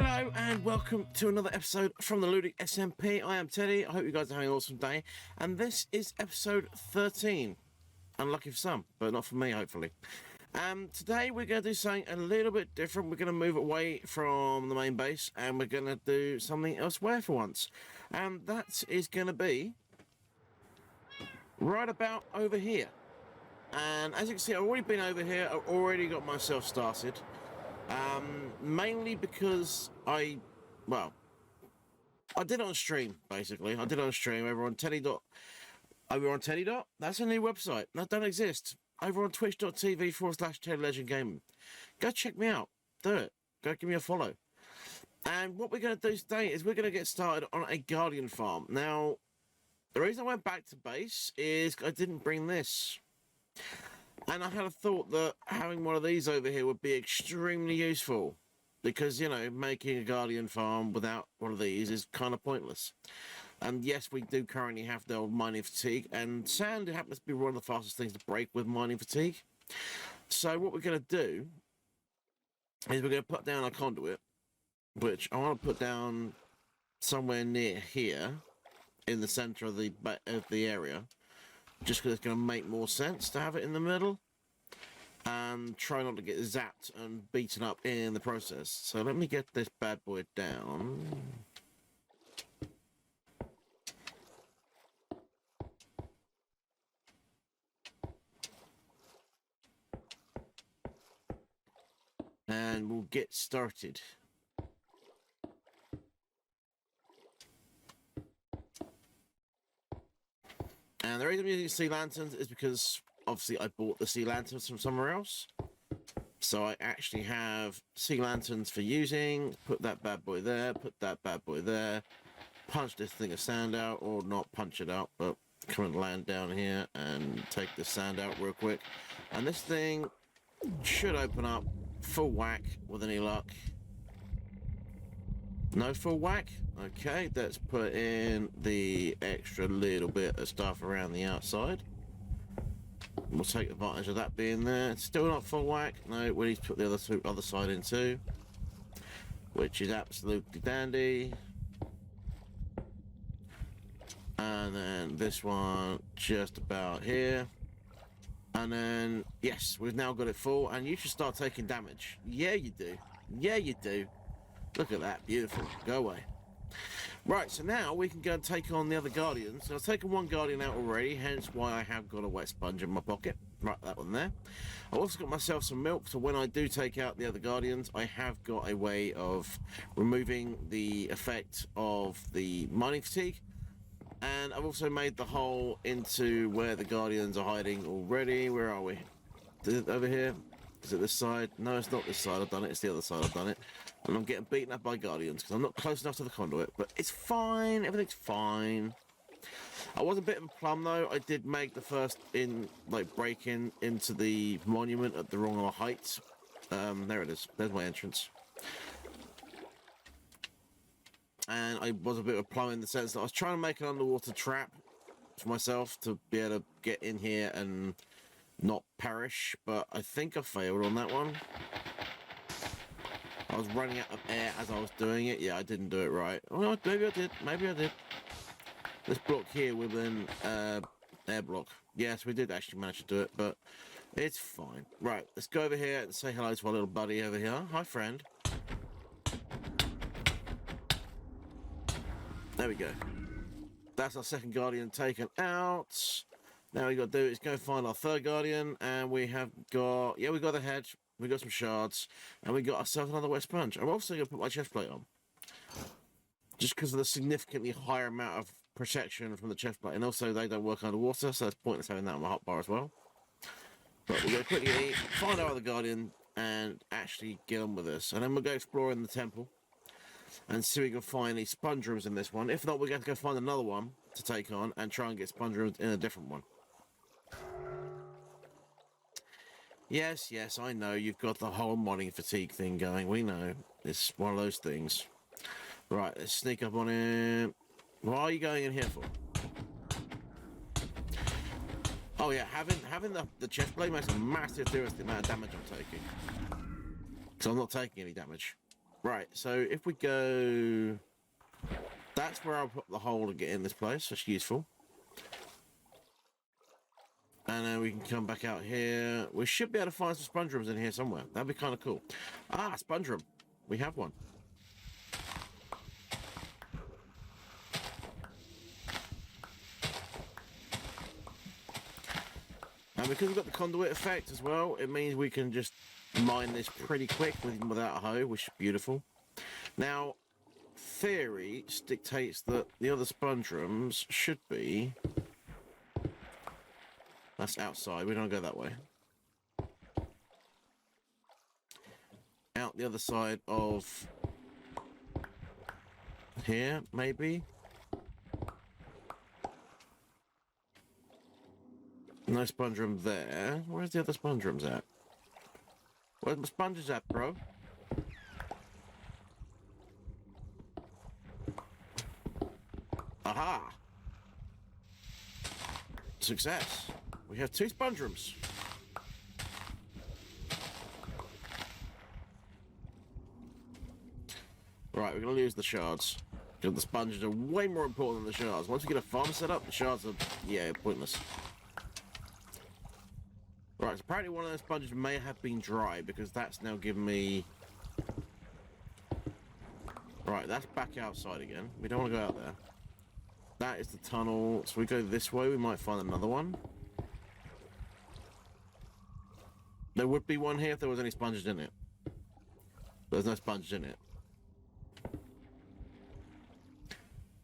Hello and welcome to another episode from the Ludic SMP. I am Teddy. I hope you guys are having an awesome day. And this is episode 13. Unlucky for some, but not for me, hopefully. Today we're going to do something a little bit different. We're going to move away from the main base and we're going to do something elsewhere for once. And that is going to be right about over here. And as you can see, I've already been over here. I've already got myself started. Mainly because I did it on stream, basically. I did it on stream over on Teddy. That's a new website. That don't exist. Over on twitch.tv/Teddy Legend Go check me out. Do it. Go give me a follow. And what we're going to do today is we're going to get started on a Guardian farm. Now, the reason I went back to base is I didn't bring this. And I had a thought that having one of these over here would be extremely useful. Because, you know, making a Guardian farm without one of these is kind of pointless. And yes, we do currently have the old mining fatigue. And sand happens to be one of the fastest things to break with mining fatigue. So what we're going to do is we're going to put down a conduit. Which I want to put down somewhere near here. In the centre of the area. Just because it's going to make more sense to have it in the middle. And try not to get zapped and beaten up in the process. So let me get this bad boy down. And we'll get started. And the reason I'm using sea lanterns is because obviously I bought the sea lanterns from somewhere else. So I actually have sea lanterns for using. Put that bad boy there, put that bad boy there. Punch this thing of sand out, or not punch it out, but come and land down here and take the sand out real quick. And this thing should open up full whack with any luck. No full whack? Okay, let's put in the extra little bit of stuff around the outside. We'll take advantage of that being there. Still not full whack. No, we need to put the other side in too. Which is absolutely dandy. And then this one just about here. And then, yes, we've now got it full. And you should start taking damage. Yeah, you do. Yeah, you do. Look at that. Beautiful. Go away. Right, so now we can go and take on the other Guardians. So I've taken one Guardian out already, hence why I have got a wet sponge in my pocket. Right, that one there. I've also got myself some milk, so when I do take out the other Guardians, I have got a way of removing the effect of the mining fatigue. And I've also made the hole into where the Guardians are hiding already. Where are we? Is it over here? Is it this side? No, it's not this side I've done it, it's the other side I've done it. And I'm getting beaten up by Guardians because I'm not close enough to the conduit, but it's fine, everything's fine. I was a bit of a plum though. I did make the first break into the monument at the wrong height. There it is, there's my entrance. And I was a bit of a plum in the sense that I was trying to make an underwater trap for myself to be able to get in here and not perish, but I think I failed on that one. I was running out of air as I was doing it. Yeah, I didn't do it right. Oh, maybe I did. Maybe I did. This block here with an air block. Yes, we did actually manage to do it, but it's fine. Right, let's go over here and say hello to our little buddy over here. Hi, friend. There we go. That's our second Guardian taken out. Now we got to do is go find our third Guardian, and we have got, yeah, we got the head. We got some shards, and we got ourselves another wet sponge. I'm also going to put my chest plate on. Just because of the significantly higher amount of protection from the chest plate. And also, they don't work underwater, so it's pointless having that on my hotbar as well. But we're going to quickly find our other Guardian and actually get on with this. And then we'll go exploring the temple and see if we can find any sponge rooms in this one. If not, we're going to go find another one to take on and try and get sponge rooms in a different one. Yes, yes, I know, you've got the whole mining fatigue thing going. We know. It's one of those things. Right, let's sneak up on him. What are you going in here for? Oh yeah, having the chest plate makes a massive difference in the amount of damage I'm taking. So I'm not taking any damage. Right, so if we go... That's where I'll put the hole to get in this place. That's useful. And then we can come back out here. We should be able to find some sponge rooms in here somewhere. That'd be kind of cool. Ah, sponge room. We have one. And because we've got the conduit effect as well, it means we can just mine this pretty quick without a hoe, which is beautiful. Now, theory dictates that the other sponge rooms should be... That's outside. We don't go that way. Out the other side of here, maybe. No sponge room there. Where's the other sponge rooms at? Where's my sponges at, bro? Aha! Success. We have 2 sponge rooms. Right, we're going to lose the shards. Because the sponges are way more important than the shards. Once we get a farm set up, the shards are, yeah, pointless. Right, so apparently one of those sponges may have been dry, because that's now given me... Right, that's back outside again. We don't want to go out there. That is the tunnel. So we go this way, we might find another one. There would be one here if there was any sponges in it. There's no sponges in it.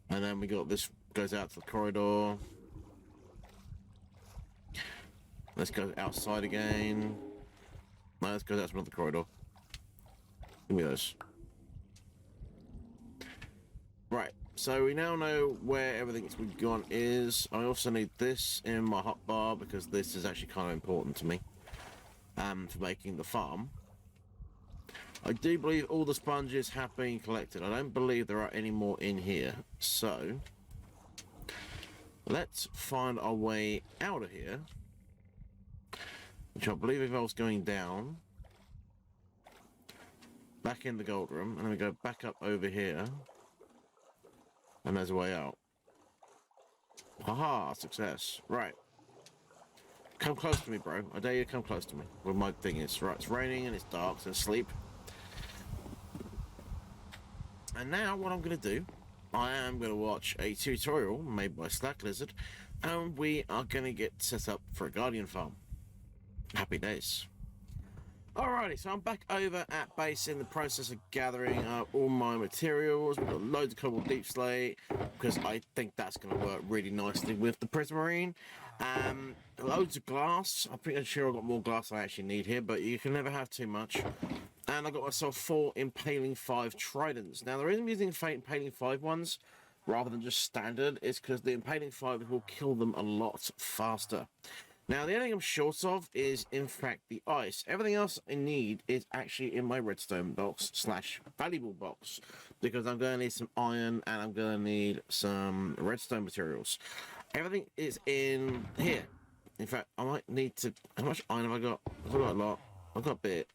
And then we got this, goes out to the corridor. Let's go outside again. No, let's go out to another corridor. Give me those. Right, so we now know where everything we've gone is. I also need this in my hotbar because this is actually kind of important to me. For making the farm. I do believe all the sponges have been collected. I don't believe there are any more in here. So, let's find our way out of here. Which I believe involves going down. Back in the gold room. And then we go back up over here. And there's a way out. Haha, success. Right. Come close to me, bro. I dare you to come close to me. Well, my thing is, right, it's raining and it's dark, so sleep. And now what I'm going to do, I am going to watch a tutorial made by Slack Lizard, and we are going to get set up for a Guardian farm. Happy days. Alrighty, so I'm back over at base in the process of gathering up all my materials. We've got loads of cobalt deep slate, because I think that's going to work really nicely with the prismarine. Loads of glass. I'm pretty sure I've got more glass I actually need here, but you can never have too much. And I got myself 4 Impaling 5 tridents. Now, the reason I'm using Impaling 5 ones rather than just standard is because the Impaling 5 will kill them a lot faster. Now, the only thing I'm short of is, in fact, the ice. Everything else I need is actually in my redstone box / valuable box, because I'm going to need some iron and I'm going to need some redstone materials. Everything is in here. In fact, I might need to... How much iron have I got? I've got a lot. I've got a bit.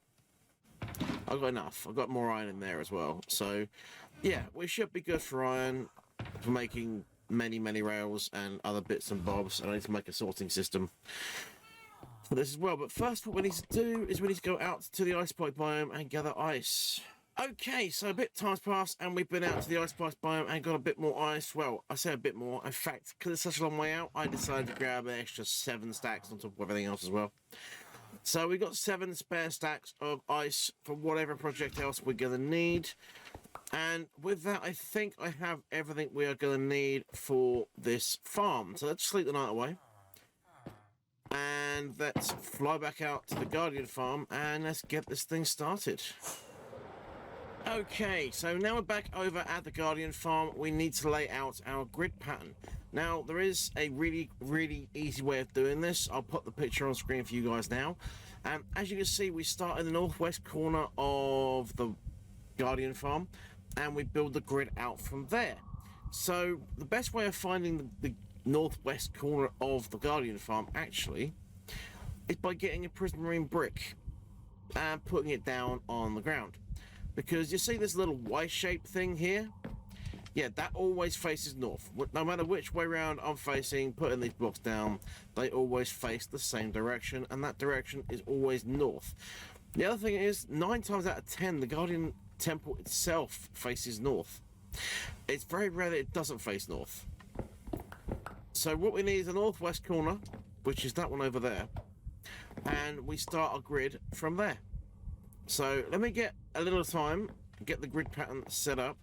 I've got enough. I've got more iron in there as well. So, yeah, we should be good for iron for making many rails and other bits and bobs. And I need to make a sorting system for this as well. But first, what we need to do is we need to go out to the ice pipe biome and gather ice. Okay, so a bit of time's passed and we've been out to the ice pipe biome and got a bit more ice. Well, I say a bit more. In fact, because it's such a long way out, I decided to grab an extra 7 stacks on top of everything else as well. So we got 7 spare stacks of ice for whatever project else we're going to need. And with that, I think I have everything we are going to need for this farm. So let's sleep the night away. And let's fly back out to the Guardian farm and let's get this thing started. Okay, so now we're back over at the Guardian farm. We need to lay out our grid pattern. Now, there is a really easy way of doing this. I'll put the picture on screen for you guys now. As you can see, we start in the northwest corner of the Guardian farm, and we build the grid out from there. So, the best way of finding the northwest corner of the Guardian farm, actually, is by getting a prismarine brick and putting it down on the ground. because you see this little Y-shaped thing here? Yeah, that always faces north. No matter which way around I'm facing, putting these blocks down, they always face the same direction, and that direction is always north. The other thing is, 9 times out of 10, the Guardian Temple itself faces north. It's very rare that it doesn't face north. So what we need is a northwest corner, which is that one over there, and we start our grid from there. So let me get a little time, get the grid pattern set up,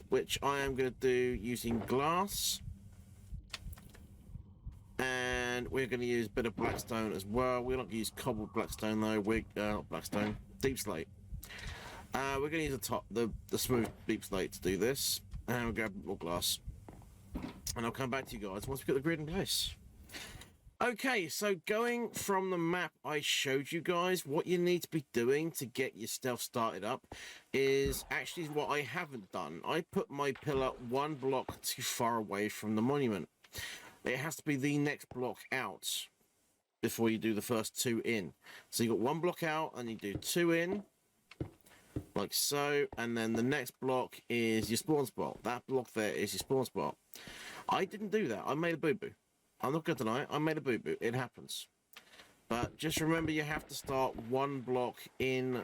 which I am going to do using glass, and we're going to use a bit of blackstone as well. We're not going to use cobbled blackstone though. Not blackstone, deep slate. We're going to use the smooth deep slate to do this, and we'll grab more glass, and I'll come back to you guys once we get the grid in place. Okay, so going from the map I showed you guys, what you need to be doing to get your stealth started up is actually what I haven't done. I put my pillar 1 block too far away from the monument. It has to be the next block out before you do the first 2 in. So you got 1 block out and you do 2 in, like so, and then the next block is your spawn spot. That block there is your spawn spot. I didn't do that. I made a boo-boo. I'm not going to deny it. I made a boo-boo. It happens. But just remember, you have to start 1 block in,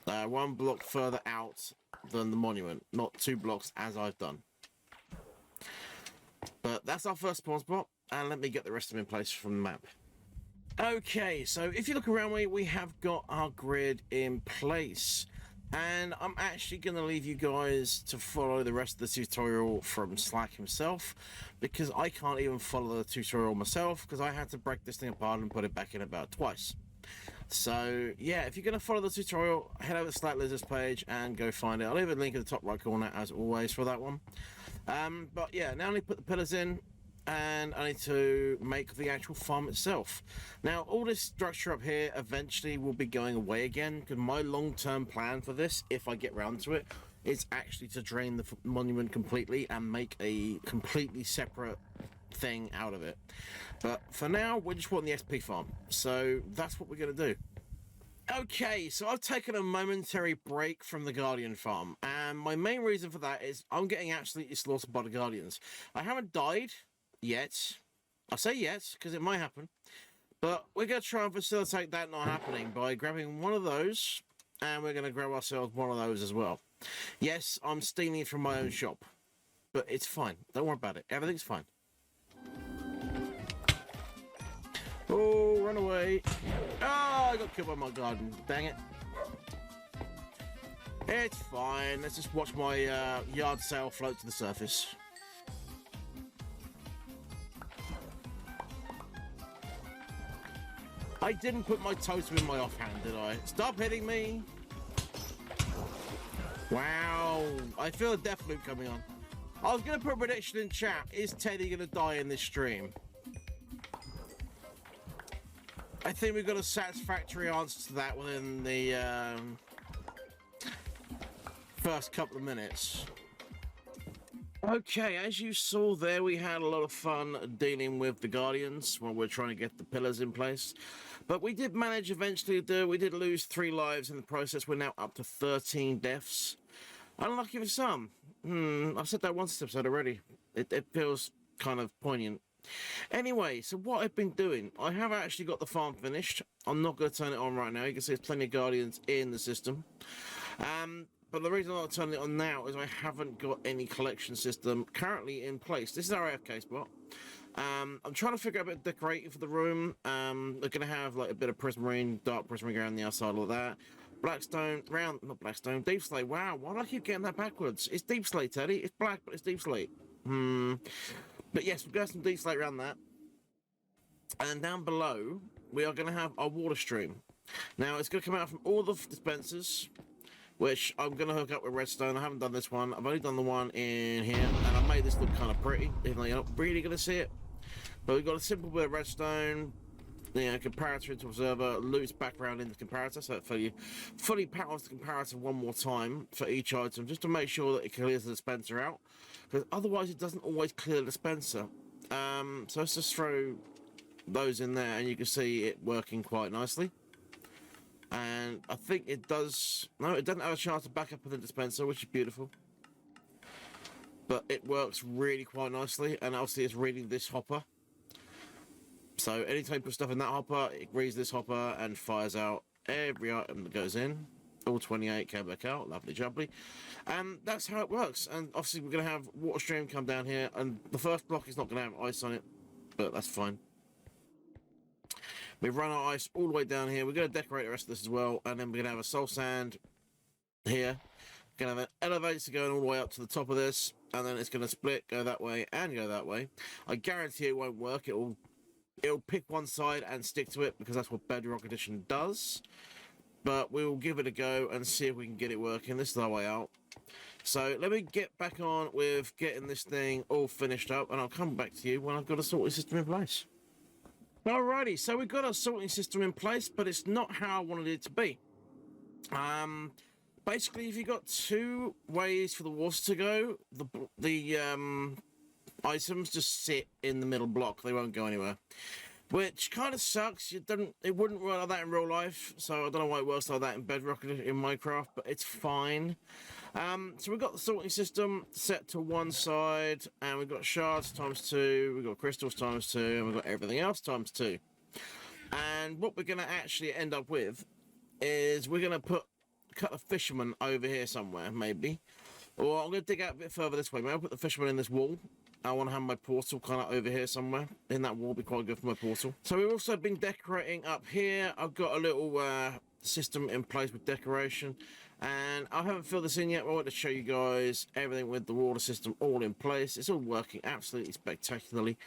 1 block further out than the monument, not 2 blocks as I've done. But that's our first spawn spot, and let me get the rest of them in place from the map. Okay, so if you look around me, we have got our grid in place. And I'm actually going to leave you guys to follow the rest of the tutorial from Slack himself, because I can't even follow the tutorial myself because I had to break this thing apart and put it back in about twice. So yeah, if you're going to follow the tutorial, head over to Slack Lizard's page and go find it. I'll leave a link in the top right corner as always for that one. But yeah, now I need to put the pillars in, and I need to make the actual farm itself. Now, all this structure up here eventually will be going away again, because my long-term plan for this, if I get round to it, is actually to drain the monument completely and make a completely separate thing out of it. But for now, we just want the SP farm, so that's what we're going to do. Okay, so I've taken a momentary break from the Guardian farm, and my main reason for that is I'm getting absolutely slaughtered by the Guardians. I haven't died yet. I say yet because it might happen, but we're going to try and facilitate that not happening by grabbing one of those, and we're going to grab ourselves one of those as well. Yes, I'm stealing it from my own shop, but it's fine. Don't worry about it. Everything's fine. Oh, run away. Oh, I got killed by my garden. Dang it. It's fine. Let's just watch my yard sale float to the surface. I didn't put my totem in my offhand, did I? Stop hitting me. Wow. I feel a death loop coming on. I was going to put a prediction in chat. Is Teddy going to die in this stream? I think we've got a satisfactory answer to that within the first couple of minutes. Okay, as you saw there, we had a lot of fun dealing with the Guardians while we're trying to get the pillars in place. But we did manage eventually to do it. We did lose 3 lives in the process. We're now up to 13 deaths. Unlucky for some. I've said that once this episode already. It feels kind of poignant. Anyway, so what I've been doing, I have actually got the farm finished. I'm not going to turn it on right now. You can see there's plenty of Guardians in the system. But the reason I'm not turning it on now is I haven't got any collection system currently in place. This is our AFK spot. I'm trying to figure out a bit of decorating for the room. They're going to have like a bit of prismarine, dark prismarine around the outside like that. Blackstone, not blackstone, deep slate. Wow, why do I keep getting that backwards? It's deep slate, Teddy. It's black, but it's deep slate. But yes, we've got some deep slate around that. And down below, we are going to have our water stream. Now, it's going to come out from all the dispensers, which I'm going to hook up with redstone. I haven't done this one. I've only done the one in here, and I made this look kind of pretty, even though you're not really going to see it. But we've got a simple bit of redstone, comparator into observer, loops background into comparator, so it fully powers the comparator one more time for each item, just to make sure that it clears the dispenser out, because otherwise it doesn't always clear the dispenser. So let's just throw those in there, and you can see it working quite nicely. And I think it does... No, it doesn't have a chance to back up with the dispenser, which is beautiful. But it works really quite nicely, and obviously it's reading this hopper. So anytime you put stuff in that hopper, it reads this hopper and fires out every item that goes in. All 28 came back out, lovely jubbly. And that's how it works. And obviously we're going to have water stream come down here, and the first block is not going to have ice on it, but that's fine. We've run our ice all the way down here. We're going to decorate the rest of this as well, and then we're going to have a soul sand here. We're going to have an elevator going all the way up to the top of this, and then it's going to split, go that way and go that way. I guarantee it won't work. It'll pick one side and stick to it, because that's what Bedrock Edition does. But we will give it a go and see if we can get it working. This is our way out. So let me get back on with getting this thing all finished up, and I'll come back to you when I've got a sorting system in place. Alrighty, so we've got a sorting system in place, but it's not how I wanted it to be. Basically, if you've got two ways for the water to go, the items just sit in the middle block. They won't go anywhere, which kind of sucks. It wouldn't work like that in real life, so I don't know why it works like that in Bedrock in Minecraft, but it's fine. So we've got the sorting system set to one side, and we've got shards ×2, we've got crystals ×2, and we've got everything else ×2. And what we're going to actually end up with is we're going to cut a fisherman over here somewhere, maybe. Or I'm going to dig out a bit further this way. Maybe I'll put the fisherman in this wall. I want to have my portal kind of over here somewhere. In that wall, be quite good for my portal. So we've also been decorating up here. I've got a little system in place with decoration. And I haven't filled this in yet. I want to show you guys everything with the water system all in place. It's all working absolutely spectacularly.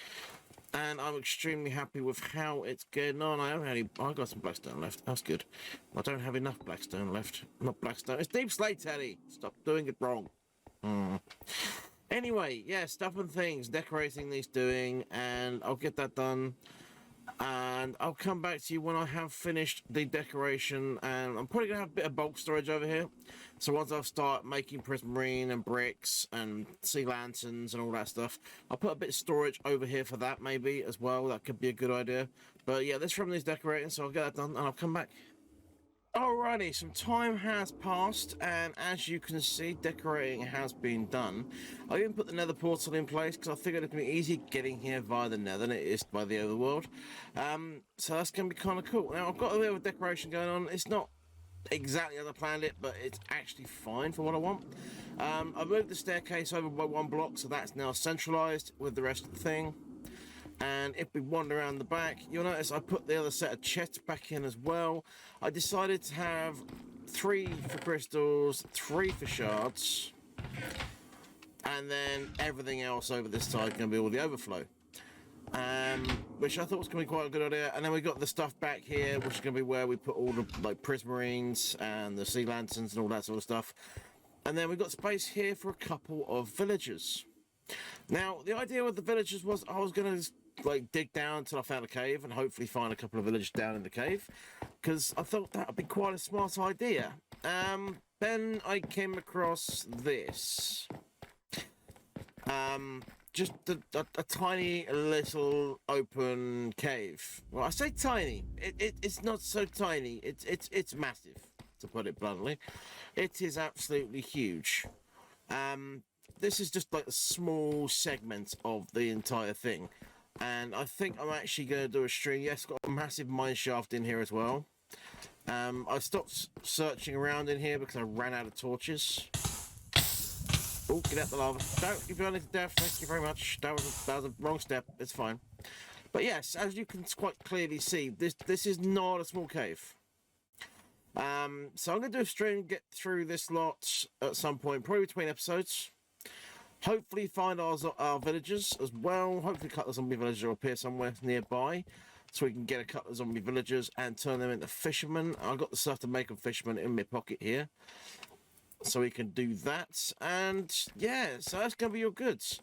And I'm extremely happy with how it's getting on. I got some blackstone left. That's good. I don't have enough blackstone left. Not blackstone. It's deep slate, Teddy. Stop doing it wrong. Anyway, yeah, stuff and things, decorating needs doing, and I'll get that done. And I'll come back to you when I have finished the decoration, and I'm probably gonna have a bit of bulk storage over here. So once I start making prismarine and bricks and sea lanterns and all that stuff, I'll put a bit of storage over here for that maybe as well. That could be a good idea. But yeah, this from these decorating, so I'll get that done and I'll come back. Alrighty, some time has passed, and as you can see, decorating has been done. I even put the nether portal in place because I figured it'd be easier getting here via the nether than it is by the overworld. So that's going to be kind of cool. Now, I've got a bit of decoration going on. It's not exactly as I planned it, but it's actually fine for what I want. I've moved the staircase over by one block, so that's now centralised with the rest of the thing. And if we wander around the back, you'll notice I put the other set of chests back in as well. I decided to have 3 for crystals, 3 for shards, and then everything else over this side is going to be all the overflow. Which I thought was going to be quite a good idea. And then we got the stuff back here, which is going to be where we put all the prismarines and the sea lanterns and all that sort of stuff. And then we've got space here for a couple of villagers. Now, the idea with the villagers was I was going to dig down until I found a cave and hopefully find a couple of villagers down in the cave, because I thought that would be quite a smart idea. Then I came across this. Just a tiny little open cave. Well, I say tiny. It's not so tiny. It's massive, to put it bluntly. It is absolutely huge. This is just like a small segment of the entire thing. And I think I'm actually going to do a stream. Yes, got a massive mine shaft in here as well. I stopped searching around in here because I ran out of torches. Oh, get out the lava. Don't give me to death. Thank you very much. That was a wrong step. It's fine. But yes, as you can quite clearly see, this is not a small cave. So I'm going to do a stream, get through this lot at some point, probably between episodes. Hopefully find our villagers as well. Hopefully cut the zombie villagers will appear somewhere nearby, so we can get a couple of zombie villagers and turn them into fishermen. I've got the stuff to make them fishermen in my pocket here, so we can do that. And yeah, so that's going to be your goods.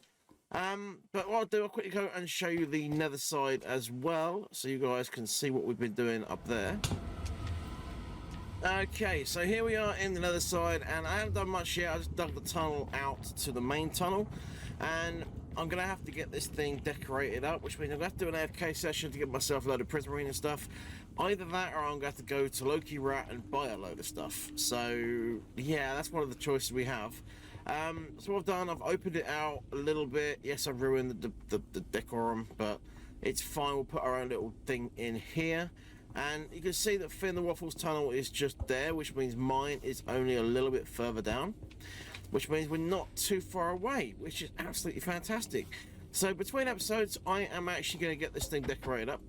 But what I'll do, I'll quickly go and show you the nether side as well, so you guys can see what we've been doing up there. Okay, so here we are in the nether side, and I haven't done much yet. I just dug the tunnel out to the main tunnel, and I'm going to have to get this thing decorated up, which means I'm going to have to do an AFK session to get myself a load of prismarine and stuff. Either that, or I'm going to have to go to Loki Rat and buy a load of stuff. So, yeah, that's one of the choices we have. So what I've done, I've opened it out a little bit. Yes, I've ruined the decorum, but it's fine. We'll put our own little thing in here. And you can see that Finn the Waffles tunnel is just there, which means mine is only a little bit further down, which means we're not too far away, which is absolutely fantastic. So between episodes, I am actually going to get this thing decorated up.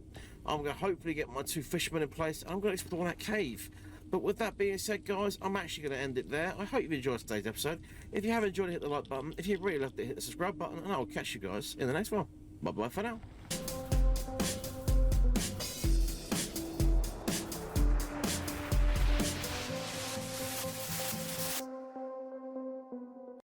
I'm going to hopefully get my 2 fishermen in place, and I'm going to explore that cave. But with that being said, guys, I'm actually going to end it there. I hope you've enjoyed today's episode. If you have enjoyed it, hit the like button. If you really loved it, hit the subscribe button, and I'll catch you guys in the next one. Bye-bye for now.